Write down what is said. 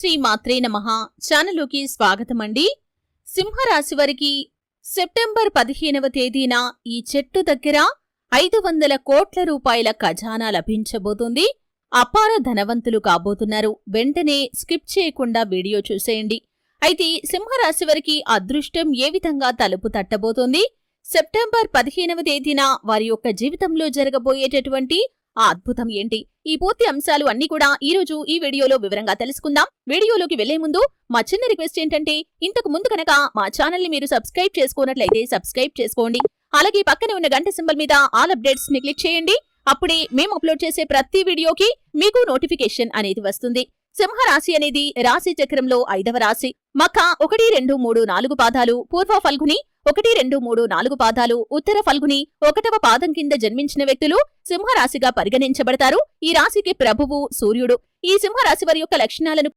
శ్రీ మాత్రే నమః ఛానల్లోకి స్వాగతమండి. సింహరాశి వారికి సెప్టెంబర్ 15వ తేదీన ఈ చెట్టు దగ్గర 500 కోట్ల రూపాయల ఖజానా లభించబోతుంది. అపార ధనవంతులు కాబోతున్నారు. వెంటనే స్కిప్ చేయకుండా వీడియో చూసేయండి. అయితే సింహరాశి వారికి అదృష్టం ఏ విధంగా తలుపు తట్టబోతోంది, సెప్టెంబర్ 15వ తేదీన వారి యొక్క జీవితంలో జరగబోయేటటువంటి ఆ అద్భుతం ఏంటి, ఈ పూర్తి అంశాలు అన్ని కూడా ఈ రోజు ఈ వీడియోలో వివరంగా తెలుసుకుందాం. వీడియోలోకి వెళ్లే ముందు మా చిన్న రిక్వెస్ట్ ఏంటంటే, ఇంతకు ముందు కనుక మా ఛానల్ ని మీరు సబ్స్క్రైబ్ చేసుకున్నట్లయితే సబ్స్క్రైబ్ చేసుకోండి. అలాగే పక్కనే ఉన్న గంట సింబల్ మీద ఆల్ అప్డేట్స్ ని క్లిక్ చేయండి. అప్పుడే మేము అప్లోడ్ చేసే ప్రతి వీడియోకి మీకు నోటిఫికేషన్ అనేది వస్తుంది. సింహరాశి అనేది రాశి చక్రంలో 5వ రాశి. మఖ 1, 2, 3, 4 పాదాలు, పూర్వ ఫల్గుని 1, 2, 3, 4 పాదాలు, ఉత్తర ఫల్గుని 1వ పాదం కింద జన్మించిన వ్యక్తులు సింహరాశిగా పరిగణించబడతారు. ఈ రాశికి ప్రభువు సూర్యుడు. ఈ సింహరాశి వారి యొక్క లక్షణాలను